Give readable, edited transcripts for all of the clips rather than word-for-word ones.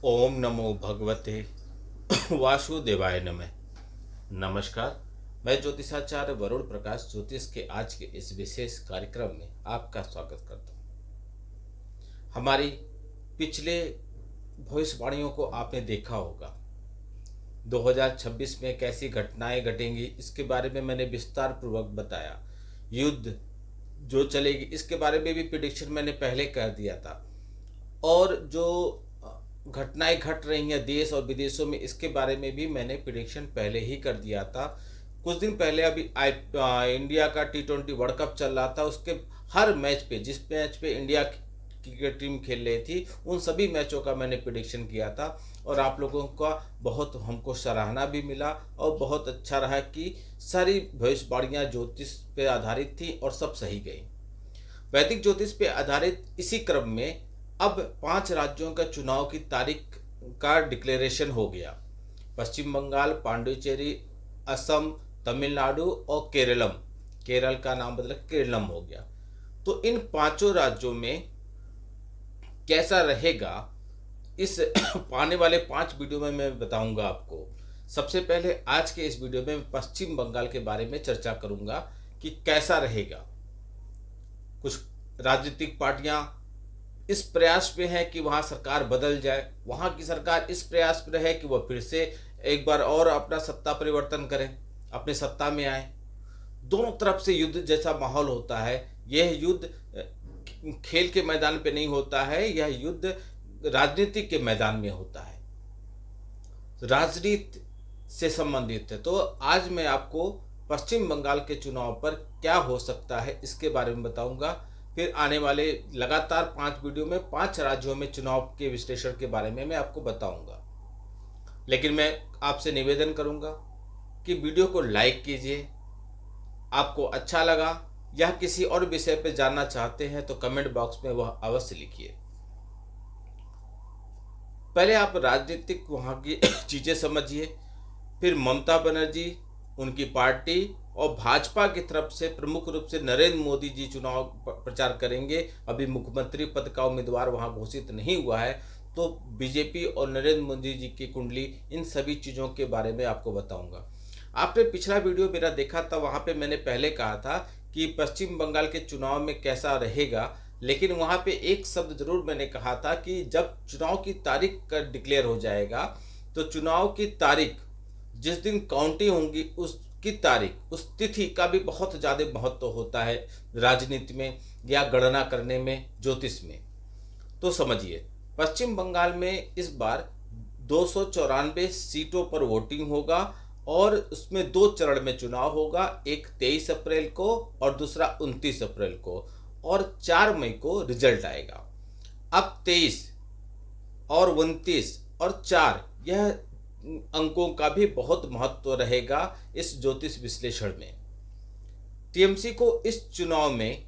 ओम नमो भगवते वासुदेवाय नमः। नमस्कार। मैं ज्योतिषाचार्य वरुण प्रकाश ज्योतिष के आज के इस विशेष कार्यक्रम में आपका स्वागत करता हूँ। हमारी पिछले भविष्यवाणियों को आपने देखा होगा। 2026 में कैसी घटनाएं घटेंगी इसके बारे में मैंने विस्तार पूर्वक बताया। युद्ध जो चलेगी इसके बारे में भी प्रिडिक्शन मैंने पहले कर दिया था। और जो घटनाएं घट रही हैं देश और विदेशों में इसके बारे में भी मैंने प्रिडिक्शन पहले ही कर दिया था। कुछ दिन पहले अभी इंडिया का T20 वर्ल्ड कप चल रहा था। उसके हर मैच पे जिस मैच पे इंडिया क्रिकेट टीम खेल रही थी उन सभी मैचों का मैंने प्रिडिक्शन किया था। और आप लोगों का बहुत हमको सराहना भी मिला और बहुत अच्छा रहा कि सारी भविष्यवाणियाँ ज्योतिष पे आधारित थी और सब सही गई। वैदिक ज्योतिष पे आधारित इसी क्रम में अब 5 राज्यों का चुनाव की तारीख का डिक्लेरेशन हो गया। पश्चिम बंगाल, पांडिचेरी, असम, तमिलनाडु और केरलम। केरल का नाम बदल केरलम हो गया। तो इन पांचों राज्यों में कैसा रहेगा इस आने वाले 5 वीडियो में मैं बताऊंगा आपको। सबसे पहले आज के इस वीडियो में पश्चिम बंगाल के बारे में चर्चा करूंगा कि कैसा रहेगा। कुछ राजनीतिक पार्टियां इस प्रयास में है कि वहाँ सरकार बदल जाए, वहाँ की सरकार इस प्रयास में रहे कि वह फिर से एक बार और अपना सत्ता परिवर्तन करें, अपनी सत्ता में आए। दोनों तरफ से युद्ध जैसा माहौल होता है। यह युद्ध खेल के मैदान पे नहीं होता है, यह युद्ध राजनीति के मैदान में होता है, राजनीति से संबंधित है। तो आज मैं आपको पश्चिम बंगाल के चुनाव पर क्या हो सकता है इसके बारे में बताऊंगा। फिर आने वाले लगातार 5 वीडियो में 5 राज्यों में चुनाव के विश्लेषण के बारे में मैं आपको बताऊंगा। लेकिन मैं आपसे निवेदन करूंगा कि वीडियो को लाइक कीजिए। आपको अच्छा लगा या किसी और विषय पर जानना चाहते हैं तो कमेंट बॉक्स में वह अवश्य लिखिए। पहले आप राजनीतिक वहाँ की चीज़ें समझिए। फिर ममता बनर्जी, उनकी पार्टी और भाजपा की तरफ से प्रमुख रूप से नरेंद्र मोदी जी चुनाव प्रचार करेंगे। अभी मुख्यमंत्री पद का उम्मीदवार वहां घोषित नहीं हुआ है। तो बीजेपी और नरेंद्र मोदी जी की कुंडली, इन सभी चीज़ों के बारे में आपको बताऊंगा। आपने पिछला वीडियो मेरा देखा था, वहां पे मैंने पहले कहा था कि पश्चिम बंगाल के चुनाव में कैसा रहेगा। लेकिन वहां पे एक शब्द जरूर मैंने कहा था कि जब चुनाव की तारीख का डिक्लेयर हो जाएगा तो चुनाव की तारीख जिस दिन काउंटिंग होंगी उसकी तारीख, उस तिथि का भी बहुत ज़्यादा महत्व होता है राजनीति में या गणना करने में, ज्योतिष में। तो समझिए, पश्चिम बंगाल में इस बार 294 सीटों पर वोटिंग होगा और उसमें 2 चरण में चुनाव होगा। एक 23 अप्रैल को और दूसरा 29 अप्रैल को, और 4 मई को रिजल्ट आएगा। अब 23 और 29 और 4 यह अंकों का भी बहुत महत्व रहेगा इस ज्योतिष विश्लेषण में। टीएमसी को इस चुनाव में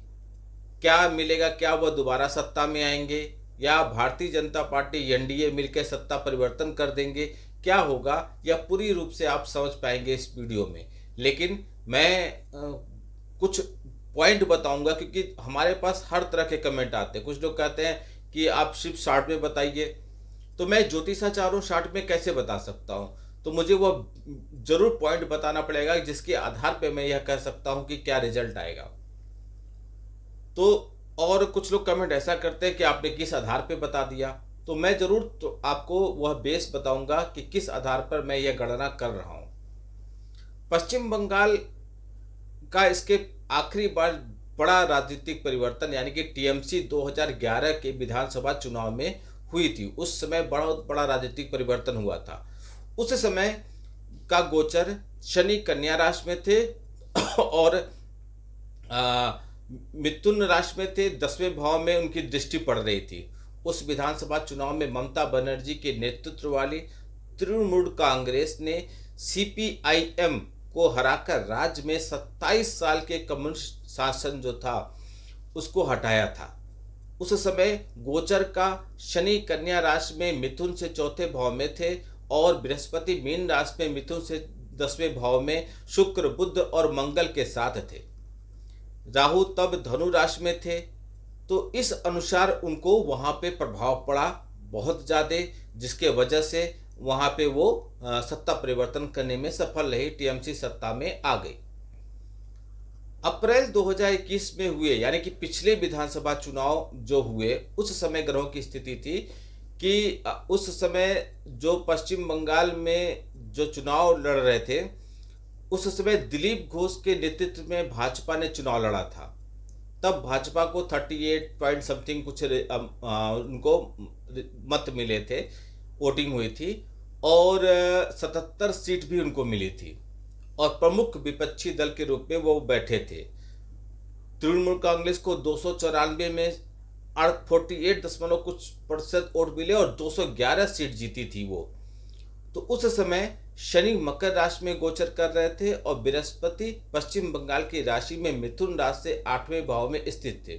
क्या मिलेगा? क्या वह दोबारा सत्ता में आएंगे या भारतीय जनता पार्टी एनडीए मिलकर सत्ता परिवर्तन कर देंगे? क्या होगा यह पूरी रूप से आप समझ पाएंगे इस वीडियो में। लेकिन मैं कुछ पॉइंट बताऊंगा क्योंकि हमारे पास हर तरह के कमेंट आते हैं। कुछ लोग कहते हैं कि आप सिर्फ शॉर्ट में बताइए, तो मैं ज्योतिषाचार्य शॉर्ट में कैसे बता सकता हूँ? तो मुझे वो जरूर पॉइंट बताना पड़ेगा जिसके आधार पे मैं यह कह सकता हूँ कि क्या रिजल्ट आएगा। तो और कुछ लोग कमेंट ऐसा करते हैं कि आपने किस आधार पे बता दिया, तो मैं जरूर तो आपको वह बेस बताऊंगा कि किस आधार पर मैं यह गणना कर रहा हूँ। पश्चिम बंगाल का इसके आखिरी बार बड़ा राजनीतिक परिवर्तन यानी कि टीएमसी 2011 के विधानसभा चुनाव में हुई थी। उस समय बहुत बड़ा राजनीतिक परिवर्तन हुआ था। उस समय का गोचर शनि कन्या राशि में थे और मिथुन राशि में थे। 10वें भाव में उनकी दृष्टि पड़ रही थी। उस विधानसभा चुनाव में ममता बनर्जी के नेतृत्व वाली तृणमूल कांग्रेस ने सीपीआईएम को हराकर राज्य में 27 साल के कम्युनिस्ट शासन जो था उसको हटाया था। उस समय गोचर का शनि कन्या राशि में मिथुन से 4थे भाव में थे और बृहस्पति मीन राशि में मिथुन से 10वें भाव में, शुक्र, बुध और मंगल के साथ थे। राहु तब धनु राशि में थे। तो इस अनुसार उनको वहां पे प्रभाव पड़ा बहुत ज़्यादा, जिसके वजह से वहाँ पे वो सत्ता परिवर्तन करने में सफल रही, टीएमसी सत्ता में आ गई। अप्रैल 2021 में हुए, यानी कि पिछले विधानसभा चुनाव जो हुए, उस समय ग्रहों की स्थिति थी कि उस समय जो पश्चिम बंगाल में जो चुनाव लड़ रहे थे, उस समय दिलीप घोष के नेतृत्व में भाजपा ने चुनाव लड़ा था। तब भाजपा को 38 पॉइंट समथिंग कुछ उनको मत मिले थे, वोटिंग हुई थी, और 77 सीट भी उनको मिली थी, और प्रमुख विपक्षी दल के रूप में वो बैठे थे। तृणमूल कांग्रेस को 294 में 48 दशमलव कुछ % वोट मिले और 211 सीट जीती थी वो। तो उस समय शनि मकर राशि में गोचर कर रहे थे और बृहस्पति पश्चिम बंगाल की राशि में मिथुन राशि से 8वें भाव में स्थित थे।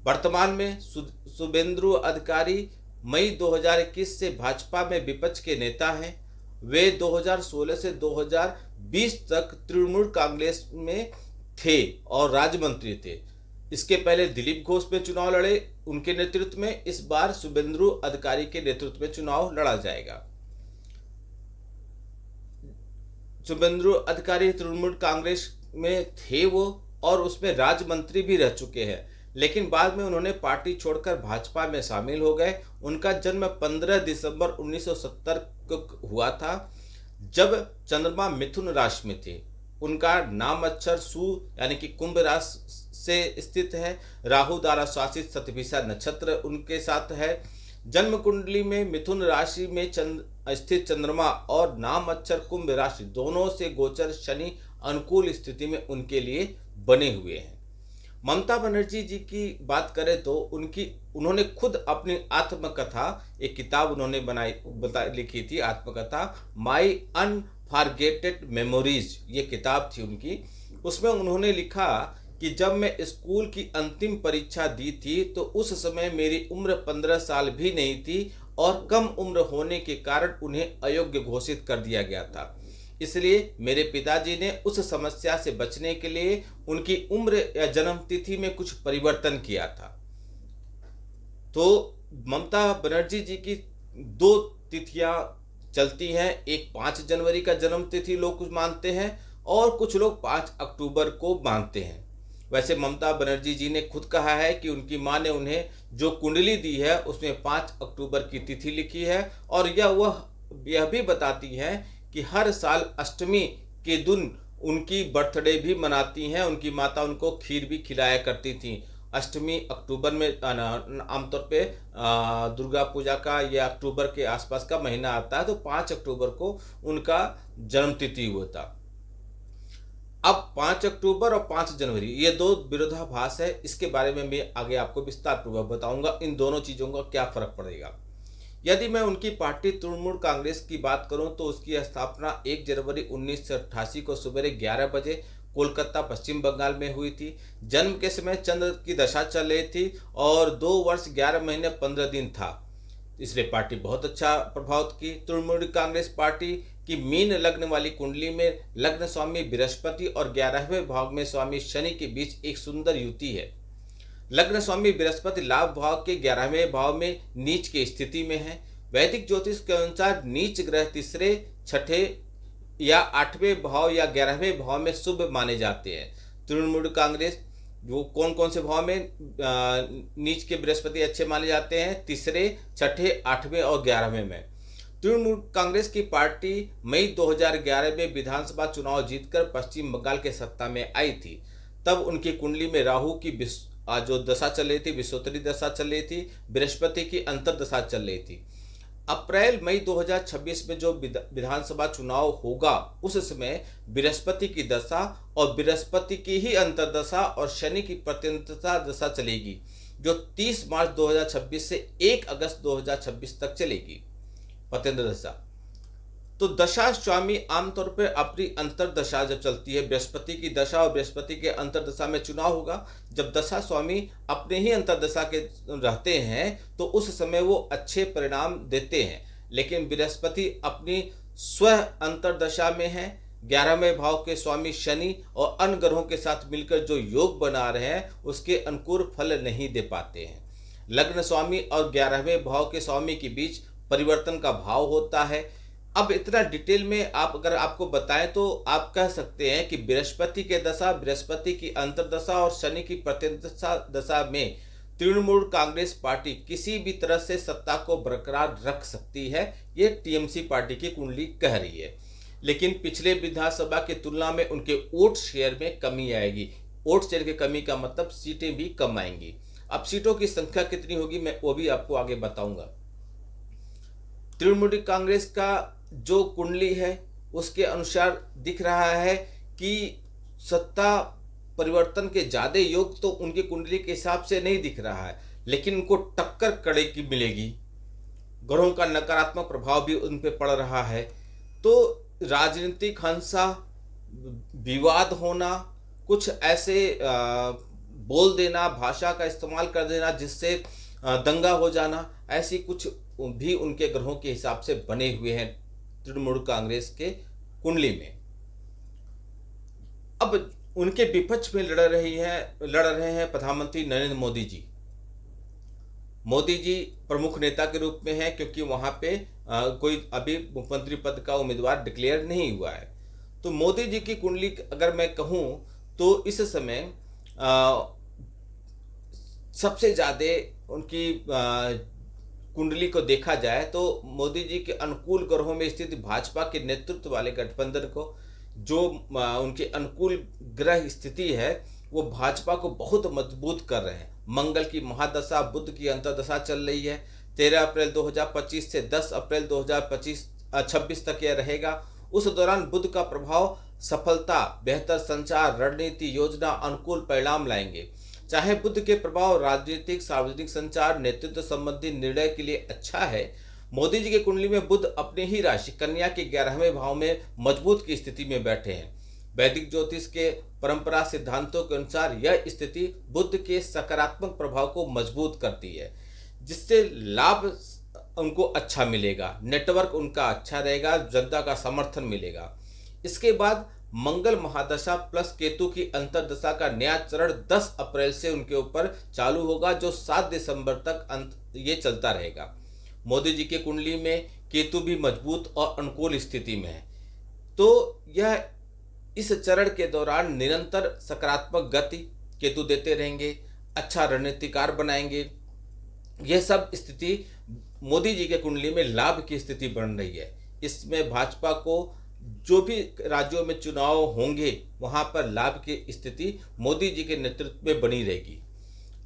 वर्तमान में शुभेंदु अधिकारी मई 2021 से भाजपा में विपक्ष के नेता हैं। वे 2016 से 2020 तक तृणमूल कांग्रेस में थे और राज्य मंत्री थे। इसके पहले दिलीप घोष में चुनाव लड़े, उनके नेतृत्व में। इस बार शुभेंदु अधिकारी के नेतृत्व में चुनाव लड़ा जाएगा। शुभेंदु अधिकारी तृणमूल कांग्रेस में थे वो, और उसमें राज्य मंत्री भी रह चुके हैं, लेकिन बाद में उन्होंने पार्टी छोड़कर भाजपा में शामिल हो गए। उनका जन्म 15 दिसंबर 1970 को हुआ था, जब चंद्रमा मिथुन राशि में थे। उनका नाम अक्षर सु यानी कि कुंभ राशि से स्थित है। राहु द्वारा शासित शतभिषा नक्षत्र उनके साथ है। जन्म कुंडली में मिथुन राशि में स्थित चंद्रमा और नाम अक्षर कुंभ राशि दोनों से गोचर शनि अनुकूल स्थिति में उनके लिए बने हुए हैं। ममता बनर्जी जी की बात करें तो उन्होंने खुद अपनी आत्मकथा, एक किताब उन्होंने लिखी थी, आत्मकथा माई अनफॉरगेटेड मेमोरीज, ये किताब थी उनकी। उसमें उन्होंने लिखा कि जब मैं स्कूल की अंतिम परीक्षा दी थी तो उस समय मेरी उम्र 15 साल भी नहीं थी और कम उम्र होने के कारण उन्हें अयोग्य घोषित कर दिया गया था। इसलिए मेरे पिताजी ने उस समस्या से बचने के लिए उनकी उम्र या जन्म तिथि में कुछ परिवर्तन किया था। तो ममता बनर्जी जी की 2 तिथियां चलती हैं। एक 5 जनवरी का जन्म तिथि लोग कुछ मानते हैं और कुछ लोग 5 अक्टूबर को मानते हैं। वैसे ममता बनर्जी जी ने खुद कहा है कि उनकी मां ने उन्हें जो कुंडली दी है उसमें 5 अक्टूबर की तिथि लिखी है, और यह भी बताती है कि हर साल अष्टमी के दिन उनकी बर्थडे भी मनाती हैं। उनकी माता उनको खीर भी खिलाया करती थी। अष्टमी अक्टूबर में आमतौर पे दुर्गा पूजा का या अक्टूबर के आसपास का महीना आता है, तो 5 अक्टूबर को उनका जन्म तिथि हुआ था। अब 5 अक्टूबर और 5 जनवरी ये 2 विरोधाभास है। इसके बारे में मैं आगे आपको विस्तार पूर्वक बताऊंगा इन दोनों चीज़ों का क्या फर्क पड़ेगा। यदि मैं उनकी पार्टी तृणमूल कांग्रेस की बात करूं तो उसकी स्थापना 1 जनवरी 1988 को सवेरे 11 बजे कोलकाता पश्चिम बंगाल में हुई थी। जन्म के समय चंद्र की दशा चल रही थी और 2 वर्ष 11 महीने 15 दिन था, इसलिए पार्टी बहुत अच्छा प्रभाव की। तृणमूल कांग्रेस पार्टी की मीन लग्न वाली कुंडली में लग्न स्वामी बृहस्पति और 11वें भाव में स्वामी शनि के बीच एक सुंदर युति है। लग्न स्वामी बृहस्पति लाभ भाव के 11वें भाव में नीच की स्थिति में है। वैदिक ज्योतिष के अनुसार नीच ग्रह तीसरे, छठे या 8वें भाव या 11वें भाव में शुभ माने जाते हैं। तृणमूल कांग्रेस वो कौन कौन से भाव में नीच के बृहस्पति अच्छे माने जाते हैं? तीसरे, छठे, 8वें और 11वें में। तृणमूल कांग्रेस की पार्टी मई 2011 में विधानसभा चुनाव जीतकर पश्चिम बंगाल के सत्ता में आई थी। तब उनकी कुंडली में राहु की जो दशा चल रही थी, विषोत्तरी दशा चल रही थी, बृहस्पति की अंतर्दशा चल रही थी। अप्रैल मई 2026 में जो विधानसभा चुनाव होगा उस समय बृहस्पति की दशा और बृहस्पति की ही अंतर्दशा और शनि की प्रत्यंतता दशा चलेगी, जो 30 मार्च 2026 से 1 अगस्त 2026 तक चलेगी, प्रत्यंत दशा। तो दशा स्वामी आमतौर पर अपनी अंतर्दशा जब चलती है, बृहस्पति की दशा और बृहस्पति के अंतर्दशा में चुनाव होगा। जब दशा स्वामी अपने ही अंतर्दशा के रहते हैं तो उस समय वो अच्छे परिणाम देते हैं, लेकिन बृहस्पति अपनी स्व अंतर्दशा में है। 11वें भाव के स्वामी शनि और अन्य ग्रहों के साथ मिलकर जो योग बना रहे हैं उसके अनुकूल फल नहीं दे पाते हैं। लग्न स्वामी और 11वें भाव के स्वामी के बीच परिवर्तन का भाव होता है। अब इतना डिटेल में आप अगर आपको बताएं तो आप कह सकते हैं कि बृहस्पति के दशा, बृहस्पति की अंतर्दशा और शनि की प्रत्यंतदशा दशा में तृणमूल कांग्रेस पार्टी किसी भी तरह से सत्ता को बरकरार रख सकती है, ये टीएमसी पार्टी की कुंडली कह रही है। लेकिन पिछले विधानसभा की तुलना में उनके वोट शेयर में कमी आएगी। वोट शेयर की कमी का मतलब सीटें भी कम आएंगी। अब सीटों की संख्या कितनी होगी मैं वो भी आपको आगे बताऊंगा। तृणमूल कांग्रेस का जो कुंडली है उसके अनुसार दिख रहा है कि सत्ता परिवर्तन के ज्यादा योग तो उनकी कुंडली के हिसाब से नहीं दिख रहा है, लेकिन उनको टक्कर कड़े की मिलेगी। ग्रहों का नकारात्मक प्रभाव भी उन पे पड़ रहा है। तो राजनीतिक हिंसा, विवाद होना, कुछ ऐसे बोल देना, भाषा का इस्तेमाल कर देना जिससे दंगा हो जाना, ऐसी कुछ भी उनके ग्रहों के हिसाब से बने हुए हैं तृणमूल कांग्रेस के कुंडली में। अब उनके विपक्ष में लड़ रहे हैं प्रधानमंत्री नरेंद्र मोदी जी। मोदी जी प्रमुख नेता के रूप में हैं क्योंकि वहां पे कोई अभी मुख्यमंत्री पद का उम्मीदवार डिक्लेयर नहीं हुआ है। तो मोदी जी की कुंडली अगर मैं कहूं तो इस समय सबसे ज्यादा उनकी कुंडली को देखा जाए तो मोदी जी के अनुकूल ग्रहों में स्थित भाजपा के नेतृत्व वाले गठबंधन को जो उनके अनुकूल ग्रह स्थिति है वो भाजपा को बहुत मजबूत कर रहे हैं। मंगल की महादशा, बुध की अंतर्दशा चल रही है। 13 अप्रैल 2025 से 10 अप्रैल 2026 तक यह रहेगा। उस दौरान बुध का प्रभाव सफलता, बेहतर संचार, रणनीति, योजना, अनुकूल परिणाम लाएंगे। चाहे बुध के प्रभाव राजनीतिक, सार्वजनिक संचार, नेतृत्व संबंधी निर्णय के लिए अच्छा है, मोदी जी की कुंडली में बुध अपने ही राशि कन्या के 11वें भाव में मजबूत की स्थिति में बैठे हैं। वैदिक ज्योतिष के परंपरा सिद्धांतों के अनुसार यह स्थिति बुध के सकारात्मक प्रभाव को मजबूत करती है, जिससे लाभ उनको अच्छा मिलेगा, नेटवर्क उनका अच्छा रहेगा, जनता का समर्थन मिलेगा। इसके बाद मंगल महादशा प्लस केतु की अंतर्दशा का नया चरण 10 अप्रैल से उनके ऊपर चालू होगा, जो 7 दिसंबर तक ये चलता रहेगा। मोदी जी की कुंडली में केतु भी मजबूत और अनुकूल स्थिति में है, तो यह इस चरण के दौरान निरंतर सकारात्मक गति केतु देते रहेंगे, अच्छा रणनीतिकार बनाएंगे। यह सब स्थिति मोदी जी के कुंडली में लाभ की स्थिति बन रही है। इसमें भाजपा को जो भी राज्यों में चुनाव होंगे वहां पर लाभ की स्थिति मोदी जी के नेतृत्व में बनी रहेगी।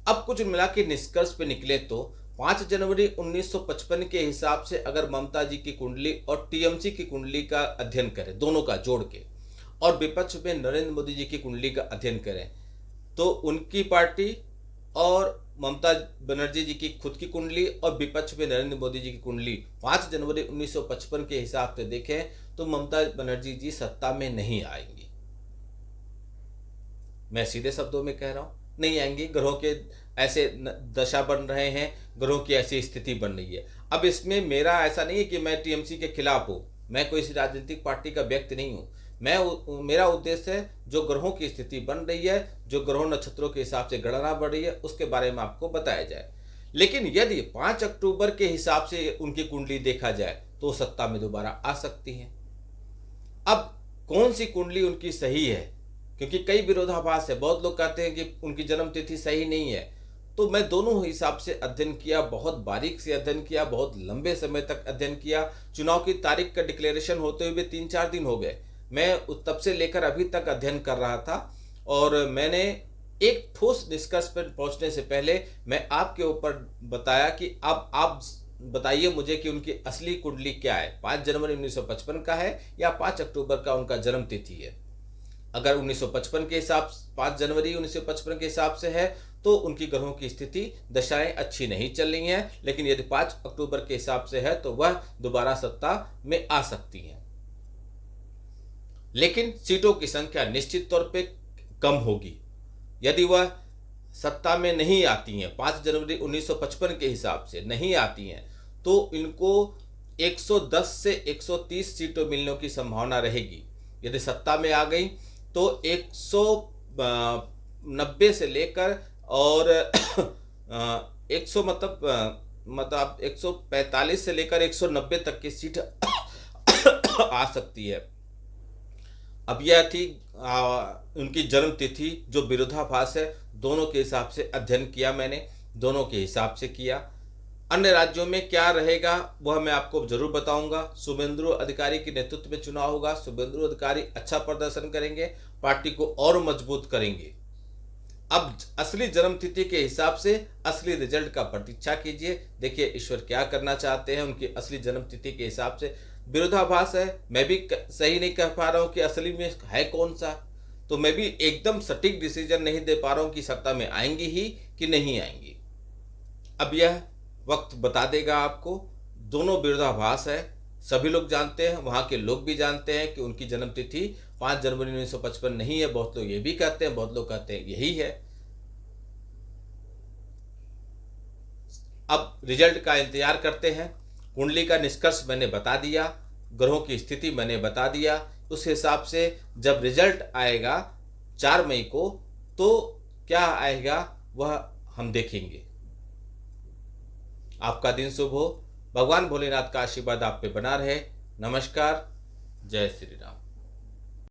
अब कुछ मिला के निष्कर्ष पे निकले तो 5 जनवरी 1955 के हिसाब से अगर ममता जी की कुंडली और टीएमसी की कुंडली का अध्ययन करें, दोनों का जोड़ के, और विपक्ष में नरेंद्र मोदी जी की कुंडली का अध्ययन करें, तो उनकी पार्टी और ममता बनर्जी जी की खुद की कुंडली और विपक्ष में नरेंद्र मोदी जी की कुंडली 5 जनवरी 1955 के हिसाब से देखें तो ममता बनर्जी जी सत्ता में नहीं आएंगी। मैं सीधे शब्दों में कह रहा हूं, नहीं आएंगी। ग्रहों के ऐसे दशा बन रहे हैं, ग्रहों की ऐसी स्थिति बन रही है। अब इसमें मेरा ऐसा नहीं है कि मैं टीएमसी के खिलाफ हूं, मैं कोई राजनीतिक पार्टी का व्यक्ति नहीं हूं। मेरा उद्देश्य है जो ग्रहों की स्थिति बन रही है, जो ग्रहों नक्षत्रों के हिसाब से गणना बढ़ रही है, उसके बारे में आपको बताया जाए। लेकिन यदि 5 अक्टूबर के हिसाब से उनकी कुंडली देखा जाए तो सत्ता में दोबारा आ सकती है। अब कौन सी कुंडली उनकी सही है, क्योंकि कई विरोधाभास है। बहुत लोग कहते हैं कि उनकी जन्म तिथि सही नहीं है, तो मैं दोनों हिसाब से अध्ययन किया, बहुत बारीक से अध्ययन किया, बहुत लंबे समय तक अध्ययन किया। चुनाव की तारीख का डिक्लेरेशन होते हुए 3-4 दिन हो गए। मैं तब से लेकर अभी तक अध्ययन कर रहा था और मैंने एक ठोस निष्कर्ष पर पहुंचने से पहले मैं आपके ऊपर बताया कि अब आप बताइए मुझे कि उनकी असली कुंडली क्या है, 5 जनवरी 1955 का है या 5 अक्टूबर का उनका जन्म तिथि है। अगर 1955 के हिसाब 5 जनवरी 1955 के हिसाब से है तो उनकी ग्रहों की स्थिति, दशाएं अच्छी नहीं चल रही हैं। लेकिन यदि 5 अक्टूबर के हिसाब से है तो वह दोबारा सत्ता में आ सकती हैं। लेकिन सीटों की संख्या निश्चित तौर पे कम होगी। यदि वह सत्ता में नहीं आती हैं, 5 जनवरी 1955 के हिसाब से नहीं आती हैं, तो इनको 110 से 130 सीटों मिलने की संभावना रहेगी। यदि सत्ता में आ गई तो 190 से लेकर और 100 मतलब 145 से लेकर 190 तक की सीट आ सकती है। अब यह थी उनकी जन्म तिथि जो विरोधाभास है, दोनों के हिसाब से अध्ययन किया मैंने, दोनों के हिसाब से किया। अन्य राज्यों में क्या रहेगा वह मैं आपको जरूर बताऊंगा। शुभेंदु अधिकारी के नेतृत्व में चुनाव होगा, शुभेंदु अधिकारी अच्छा प्रदर्शन करेंगे, पार्टी को और मजबूत करेंगे। अब असली जन्म तिथि के हिसाब से असली रिजल्ट का प्रतीक्षा कीजिए, देखिए ईश्वर क्या करना चाहते हैं उनकी असली जन्म तिथि के हिसाब से। विरोधाभास है, मैं भी सही नहीं कह पा रहा हूं कि असली में है कौन सा, तो मैं भी एकदम सटीक डिसीजन नहीं दे पा रहा हूं कि सत्ता में आएंगी ही कि नहीं आएंगी। अब यह वक्त बता देगा आपको। दोनों विरोधाभास है, सभी लोग जानते हैं, वहां के लोग भी जानते हैं कि उनकी जन्मतिथि 5 जनवरी 1955 नहीं है। बहुत लोग ये भी कहते हैं, बहुत लोग कहते हैं यही है। अब रिजल्ट का इंतजार करते हैं। कुंडली का निष्कर्ष मैंने बता दिया, ग्रहों की स्थिति मैंने बता दिया। उस हिसाब से जब रिजल्ट आएगा 4 मई को, तो क्या आएगा वह हम देखेंगे। आपका दिन शुभ हो, भगवान भोलेनाथ का आशीर्वाद आप पे बना रहे। नमस्कार, जय श्री राम।